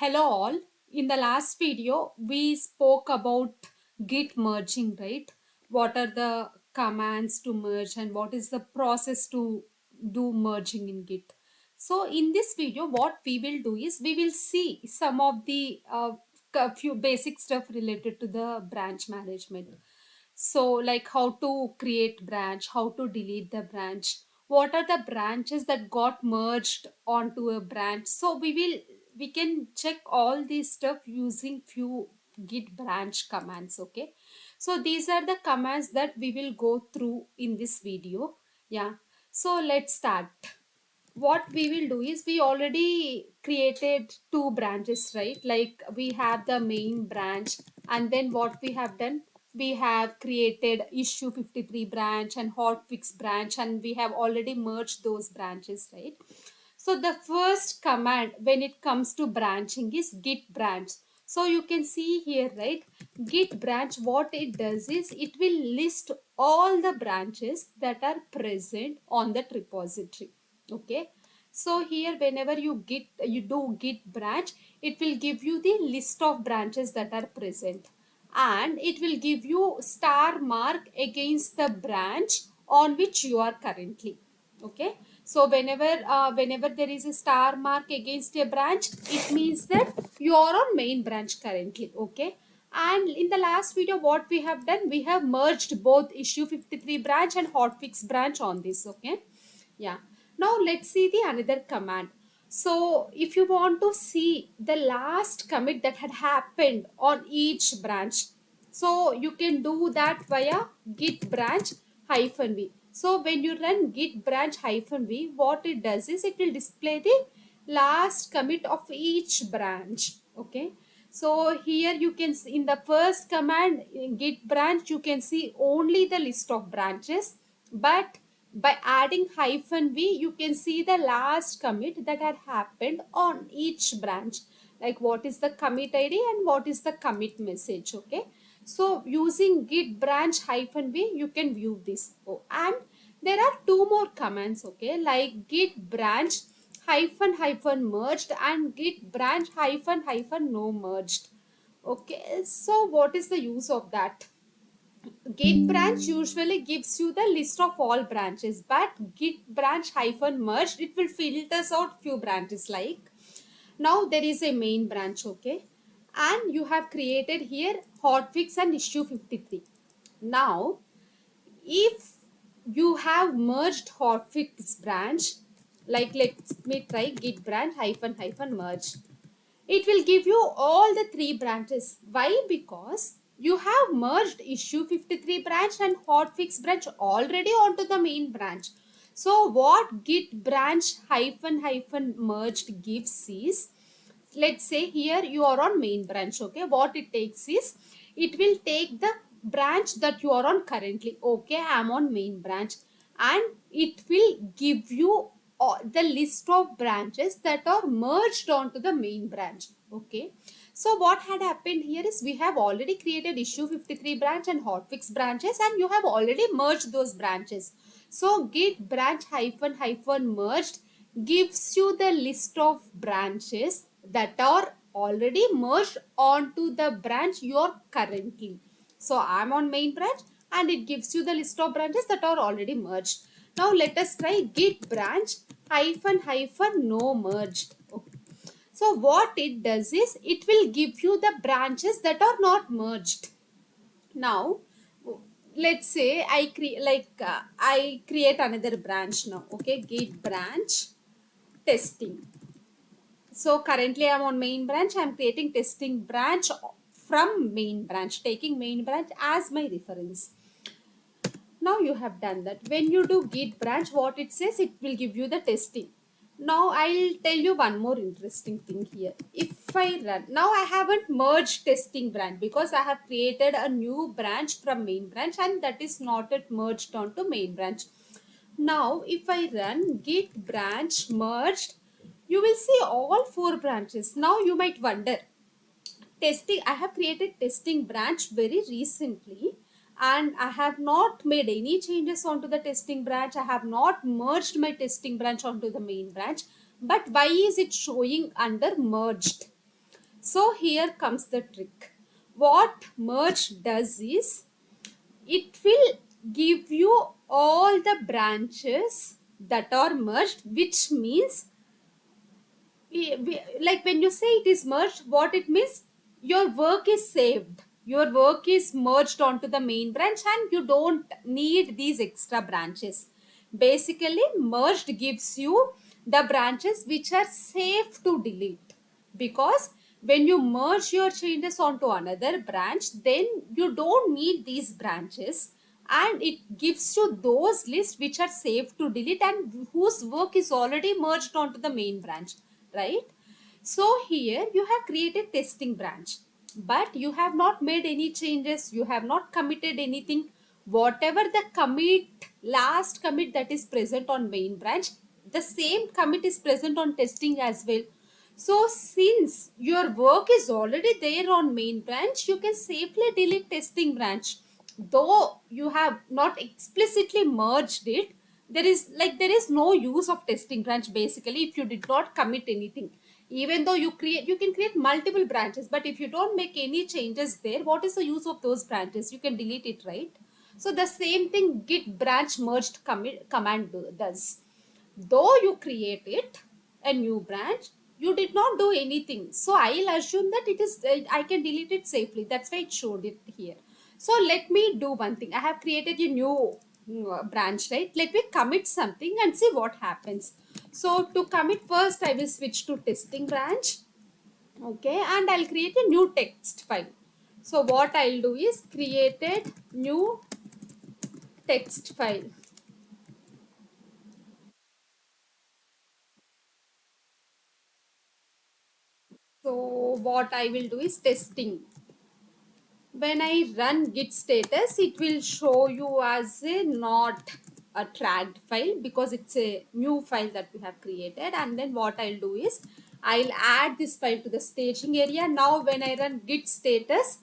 Hello all. In the last video, we spoke about Git merging, right? What are the commands to merge and what is the process to do merging in Git? So in this video, what we will do is we will see some of the few basic stuff related to the branch management. So like how to create branch, how to delete the branch, what are the branches that got merged onto a branch. So we can check all this stuff using few git branch commands. Okay, so these are the commands that we will go through in this video. Yeah, so let's start. What we will do is we already created two branches, right? Like we have the main branch, and then what we have done, we have created issue 53 branch and hotfix branch, and we have already merged those branches, right? So the first command when it comes to branching is git branch. So you can see here, right? Git branch, what it does is it will list all the branches that are present on that repository. Okay, so here whenever you do git branch, it will give you the list of branches that are present, and it will give you star mark against the branch on which you are currently. Okay, so whenever there is a star mark against a branch, it means that you are on main branch currently. Okay, and in the last video what we have done, we have merged both issue 53 branch and hotfix branch on this. Okay, yeah, now let's see the another command. So if you want to see the last commit that had happened on each branch, so you can do that via git branch hyphen v. So when you run git branch hyphen v, what it does is it will display the last commit of each branch. Okay, so here you can see in the first command in git branch, you can see only the list of branches, but by adding hyphen v, you can see the last commit that had happened on each branch, like what is the commit id and what is the commit message. Okay, so using git branch hyphen v, you can view this. Oh, and there are two more commands. Okay, like git branch hyphen hyphen merged and git branch hyphen hyphen no merged. Okay, so what is the use of that? Git branch usually gives you the list of all branches, but git branch hyphen merged, it will filters out few branches. Like now there is a main branch. Okay, and you have created here hotfix and issue 53. Now if you have merged hotfix branch, like let me try git branch hyphen hyphen merge, it will give you all the three branches. Why? Because you have merged issue 53 branch and hotfix branch already onto the main branch. So what git branch hyphen hyphen merged gives is, let's say here you are on main branch. Okay, what it takes is it will take the branch that you are on currently. Okay, I'm on main branch, and it will give you the list of branches that are merged onto the main branch. Okay, so what had happened here is we have already created issue 53 branch and hotfix branches, and you have already merged those branches. So git branch hyphen hyphen merged gives you the list of branches that are already merged onto the branch you are currently. So I'm on main branch, and it gives you the list of branches that are already merged. Now let us try git branch hyphen hyphen no merged. Okay. So what it does is it will give you the branches that are not merged. Now let's say I create another branch now. Okay, git branch testing. So currently I'm on main branch. I'm creating testing branch from main branch, taking main branch as my reference. Now you have done that. When you do git branch, what it says, it will give you the testing. Now I'll tell you one more interesting thing here. If I run, now I haven't merged testing branch because I have created a new branch from main branch, and that is not yet merged onto main branch. Now if I run git branch merged, you will see all four branches. Now you might wonder, testing, I have created testing branch very recently, and I have not made any changes onto the testing branch. I have not merged my testing branch onto the main branch, but why is it showing under merged? So here comes the trick. What merge does is, it will give you all the branches that are merged, which means like when you say it is merged, what it means, your work is saved, your work is merged onto the main branch, and you don't need these extra branches. Basically, merged gives you the branches which are safe to delete, because when you merge your changes onto another branch, then you don't need these branches, and it gives you those lists which are safe to delete and whose work is already merged onto the main branch, right? So here you have created testing branch, but you have not made any changes, you have not committed anything. Whatever the commit, last commit that is present on main branch, the same commit is present on testing as well. So since your work is already there on main branch, you can safely delete testing branch. Though you have not explicitly merged it, there is no use of testing branch basically if you did not commit anything. Even though you can create multiple branches, but if you don't make any changes there, what is the use of those branches? You can delete it, right? So the same thing git branch merged command does. Though you created a new branch, you did not do anything, so I'll assume that it is I can delete it safely. That's why it showed it here. So let me do one thing. I have created a new branch, right? Let me commit something and see what happens. So to commit, first I will switch to testing branch. Okay, and I'll create a new text file. So what I'll do is created new text file. So what I will do is testing. When I run git status, it will show you as a not a tracked file because it's a new file that we have created. And then what I'll do is I'll add this file to the staging area. Now when I run git status,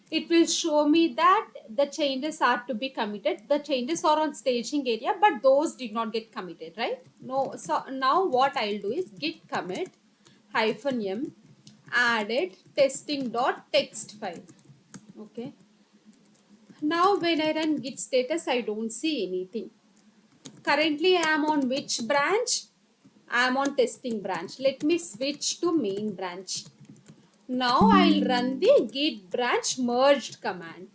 it will show me that the changes are to be committed. The changes are on staging area, but those did not get committed, right? No. So now what I'll do is git commit -m added testing.txt file. Okay. Now when I run git status, I don't see anything. Currently I am on which branch? I am on testing branch. Let me switch to main branch. Now I'll run the git branch merged command.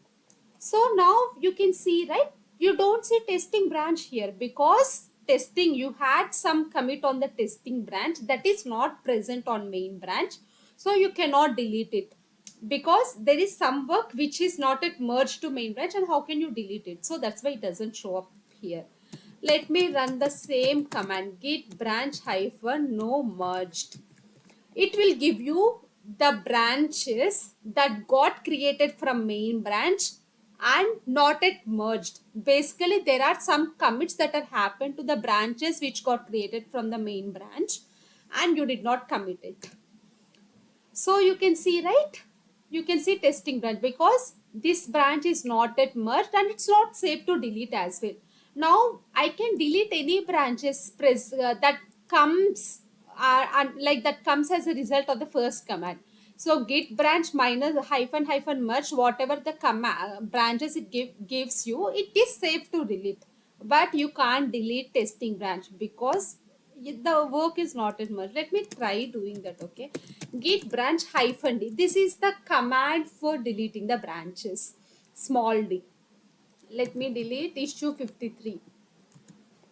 So now you can see, right? You don't see testing branch here because testing, you had some commit on the testing branch that is not present on main branch. So you cannot delete it because there is some work which is not at merged to main branch, and how can you delete it? So that's why it doesn't show up here. Let me run the same command, git branch hyphen no merged. It will give you the branches that got created from main branch and not yet merged. Basically, there are some commits that are happened to the branches which got created from the main branch and you did not commit it. So you can see, right? You can see testing branch because this branch is not yet merged and it's not safe to delete as well. Now I can delete any branches that comes like that comes as a result of the first command. So git branch minus hyphen hyphen merge, whatever the branches it gives you, it is safe to delete. But you can't delete testing branch because the work is not as much. Let me try doing that. Okay, git branch hyphen d, this is the command for deleting the branches, small d. Let me delete issue 53.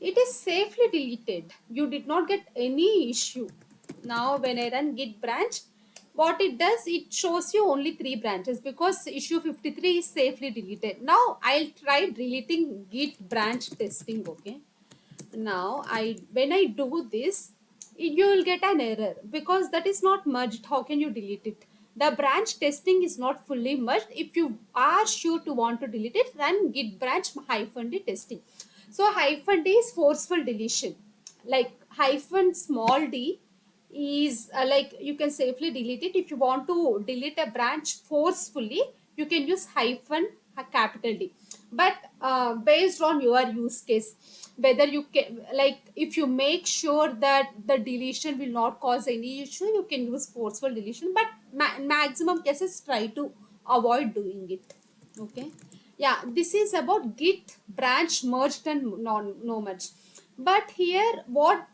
It is safely deleted, you did not get any issue. Now when I run git branch, what it does, it shows you only 3 branches because issue 53 is safely deleted. Now I'll try deleting git branch testing. Okay, now when I do this, you will get an error because that is not merged. How can you delete it? The branch testing is not fully merged. If you are sure to want to delete it, run git branch hyphen d testing. So hyphen d is forceful deletion, like hyphen small d is like you can safely delete it. If you want to delete a branch forcefully, you can use hyphen capital D. but based on your use case, whether you can, like, if you make sure that the deletion will not cause any issue, you can use forceful deletion, but maximum cases try to avoid doing it. Okay. Yeah, this is about git branch merged and non no merge. But here what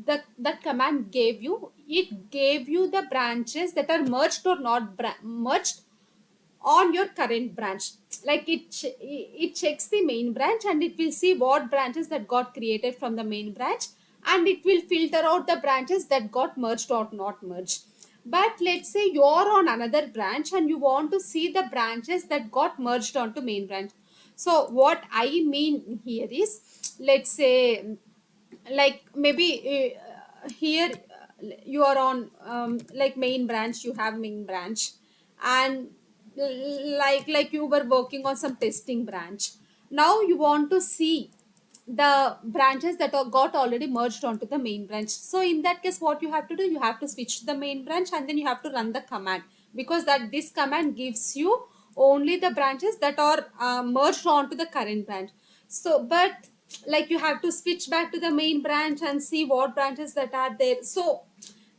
the command gave you, it gave you the branches that are merged or not merged on your current branch. Like it checks the main branch and it will see what branches that got created from the main branch, and it will filter out the branches that got merged or not merged. But let's say you're on another branch and you want to see the branches that got merged onto main branch. So what I mean here is, let's say, like maybe here you are on like main branch, you have main branch, and like you were working on some testing branch. Now you want to see the branches that are got already merged onto the main branch. So in that case, what you have to do, you have to switch to the main branch and then you have to run the command, because that this command gives you only the branches that are merged onto the current branch. So but like you have to switch back to the main branch and see what branches that are there. So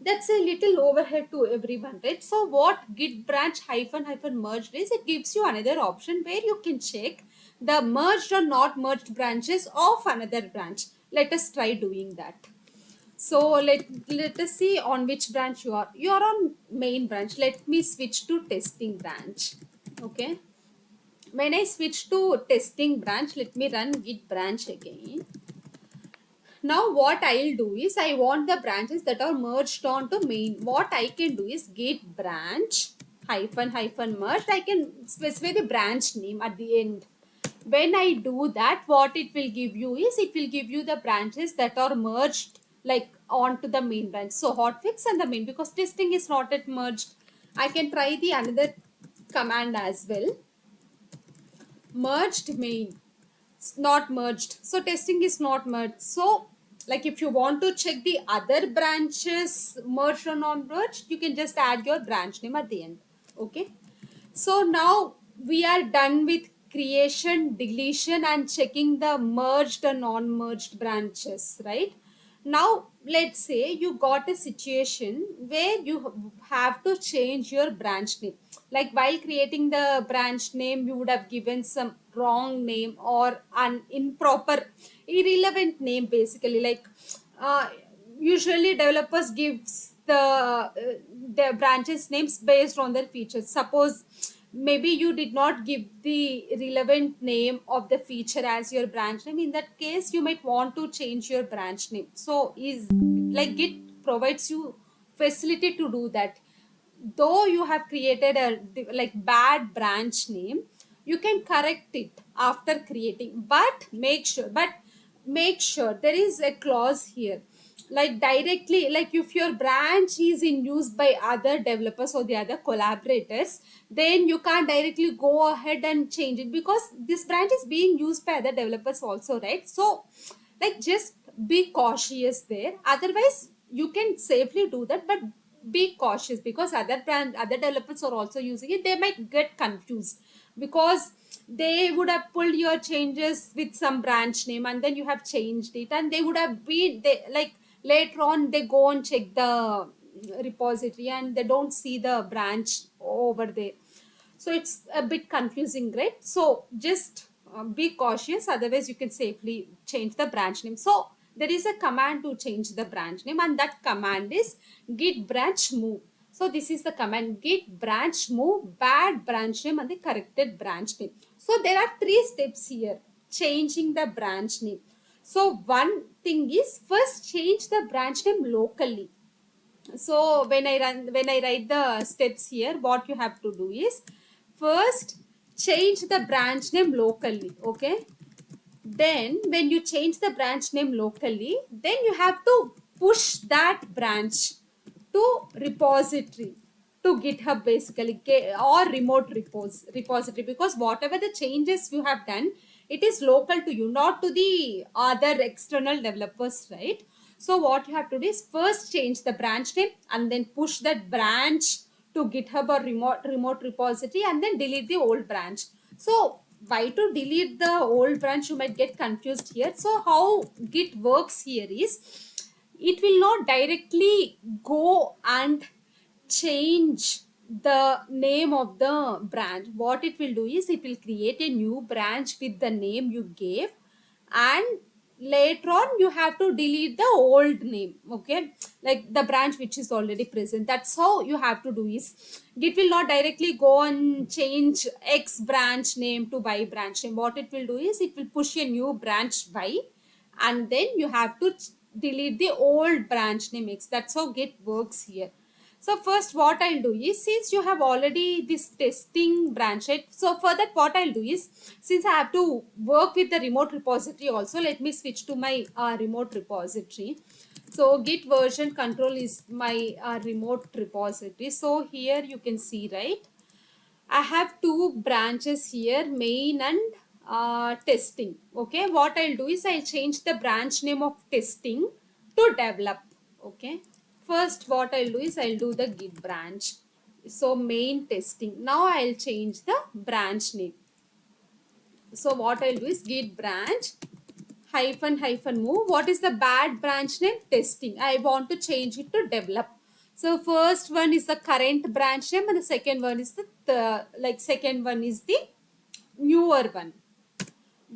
that's a little overhead to everyone, right? So what git branch hyphen merged is, it gives you another option where you can check the merged or not merged branches of another branch. Let us try doing that. So let us see on which branch you are. You are on main branch. Let me switch to testing branch. Okay. When I switch to testing branch, let me run git branch again. Now what I'll do is, I want the branches that are merged onto main. What I can do is git branch hyphen merged. I can specify the branch name at the end. When I do that, what it will give you is, it will give you the branches that are merged like onto the main branch. So hotfix and the main, because testing is not yet merged. I can try the another command as well. Merged main, not merged. So testing is not merged. So like if you want to check the other branches merged or non merged, you can just add your branch name at the end. Okay. So now we are done with creation, deletion, and checking the merged and non-merged branches, right? Now let's say you got a situation where you have to change your branch name. Like while creating the branch name, you would have given some wrong name or an improper, irrelevant name, basically. Like uh, usually developers gives the branches names based on their features. Suppose maybe you did not give the relevant name of the feature as your branch name. In that case, you might want to change your branch name. So is like git provides you facility to do that. Though you have created a like bad branch name, you can correct it after creating, but make sure there is a clause here, like directly, like if your branch is in use by other developers or the other collaborators, then you can't directly go ahead and change it, because this branch is being used by other developers also, right? So like just be cautious there. Otherwise you can safely do that, but be cautious, because other developers are also using it. They might get confused because they would have pulled your changes with some branch name and then you have changed it, and they would have been they like later on they go and check the repository and they don't see the branch over there. So it's a bit confusing, right? So just be cautious, otherwise you can safely change the branch name. So there is a command to change the branch name, and that command is git branch move. So this is the command, git branch move bad branch name and the corrected branch name. So there are three steps here changing the branch name. So one thing is, first change the branch name locally. So when I write the steps here, what you have to do is, first change the branch name locally. Okay. Then when you change the branch name locally, then you have to push that branch to repository, to GitHub basically, or remote repository, because whatever the changes you have done, it is local to you, not to the other external developers, right? So what you have to do is, first change the branch name and then push that branch to GitHub or remote repository, and then delete the old branch. So why to delete the old branch, you might get confused here. So how Git works here is, it will not directly go and change the name of the branch. What it will do is, it will create a new branch with the name you gave, and later on you have to delete the old name. Okay, like the branch which is already present. That's how you have to do is, it will not directly go and change X branch name to Y branch name. What it will do is, it will push a new branch Y, and then you have to delete the old branch name X. That's how Git works here. So first what I'll do is, since you have already this testing branch, right? So for that what I'll do is, since I have to work with the remote repository also, let me switch to my remote repository. So Git version control is my remote repository. So here you can see, right? I have two branches here, main and testing. Okay, what I'll do is, I'll change the branch name of testing to develop. Okay, first what I'll do is, I'll do the Git branch. So main testing. Now I'll change the branch name. So what I'll do is, Git branch hyphen hyphen move. What is the bad branch name? Testing. I want to change it to develop. So first one is the current branch name, and the second one is second one is the newer one.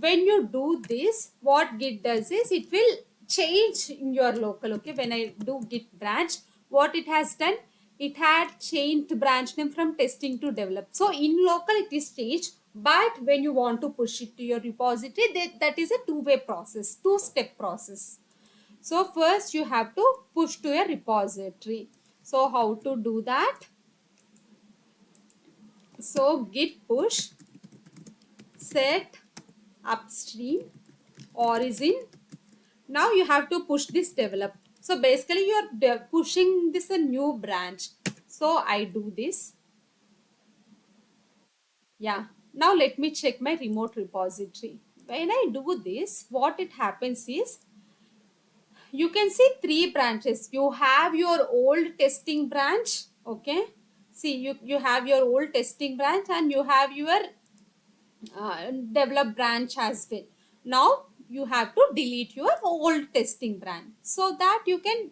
When you do this, what Git does is, it will change in your local. Okay, when I do Git branch, what it has done, it had changed branch name from testing to develop. So in local it is changed, but when you want to push it to your repository, that is a two-way process, two-step process. So first you have to push to your repository. So how to do that? So Git push set upstream origin. Now you have to push this develop. So basically you are pushing this a new branch. So I do this. Yeah. Now let me check my remote repository. When I do this, what it happens is, you can see three branches. You have your old testing branch. Okay. See, you have your old testing branch, and you have your develop branch as well. Now you have to delete your old testing branch, so that you can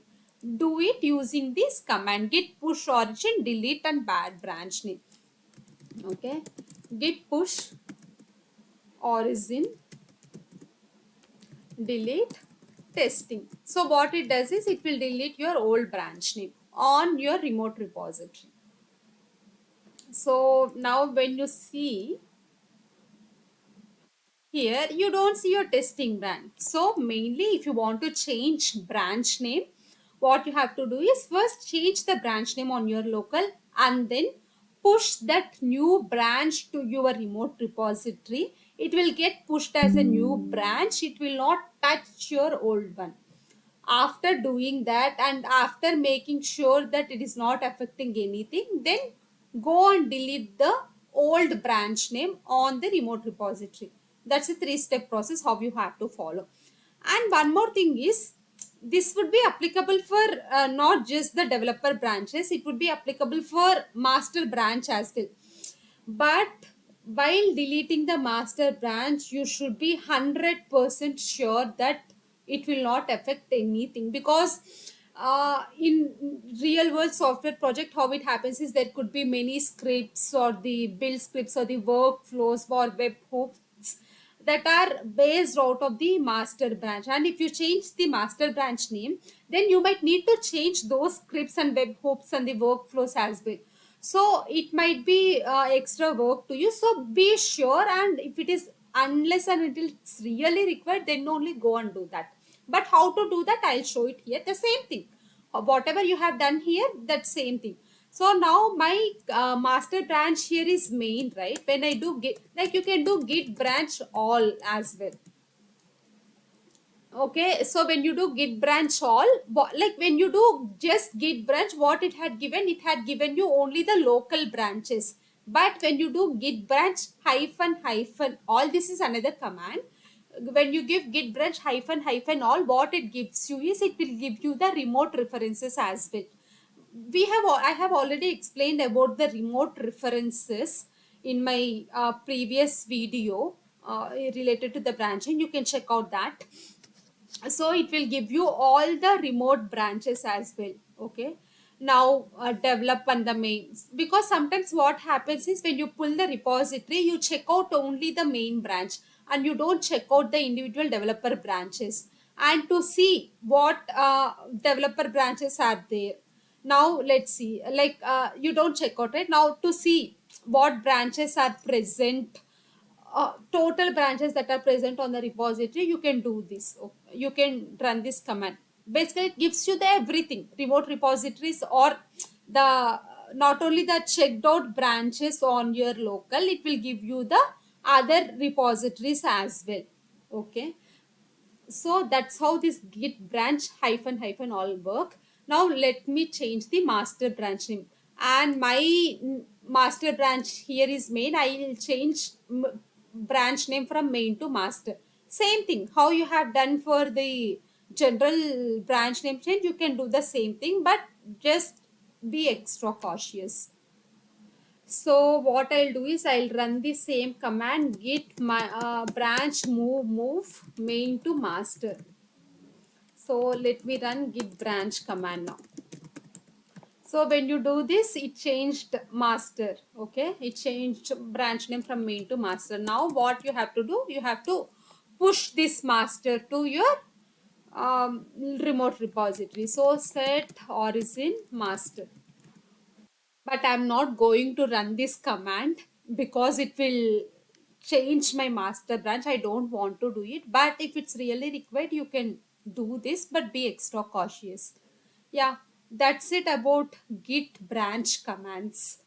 do it using this command, git push origin delete and bad branch name. Okay, git push origin delete testing. So what it does is, it will delete your old branch name on your remote repository. So now when you see here, you don't see your testing branch. So mainly if you want to change branch name, what you have to do is, first change the branch name on your local, and then push that new branch to your remote repository. It will get pushed as a new branch. It will not touch your old one. After doing that, and after making sure that it is not affecting anything, then go and delete the old branch name on the remote repository. That's a three-step process how you have to follow. And one more thing is, this would be applicable for not just the developer branches, it would be applicable for master branch as well. But while deleting the master branch, you should be 100% sure that it will not affect anything, because in real world software project, how it happens is, there could be many scripts or the build scripts or the workflows or webhooks that are based out of the master branch, and if you change the master branch name, then you might need to change those scripts and webhooks and the workflows as well. So it might be extra work to you. So be sure, and if it is, unless and until it's really required, then only go and do that. But how to do that, I'll show it here. The same thing, whatever you have done here, that same thing. So now my master branch here is main, right? When I do git, like you can do git branch all as well. Okay, so when you do git branch all, like when you do just git branch, what it had given you only the local branches. But when you do git branch hyphen hyphen all, this is another command. When you give git branch hyphen hyphen all, what it gives you is, it will give you the remote references as well. I have already explained about the remote references in my previous video related to the branching. You can check out that. So it will give you all the remote branches as well. Okay, now develop on the mains, because sometimes what happens is when you pull the repository, you check out only the main branch and you don't check out the individual developer branches, and to see what developer branches are there. Now let's see, like you don't check out, right? Now to see what branches are present, total branches that are present on the repository, you can do this. You can run this command. Basically it gives you the everything remote repositories, or the not only the checked out branches on your local, it will give you the other repositories as well. Okay, so that's how this git branch hyphen hyphen all work. Now let me change the master branch name, and my master branch here is main. I will change branch name from main to master. Same thing how you have done for the general branch name change, you can do the same thing, but just be extra cautious. So what I'll do is I'll run the same command, git my branch move main to master. So let me run git branch command now. So when you do this, it changed master. Okay, it changed branch name from main to master. Now what you have to do, you have to push this master to your remote repository. So set origin master. But I'm not going to run this command because it will change my master branch. I don't want to do it, but if it's really required, you can do this, but be extra cautious. Yeah, that's it about git branch commands.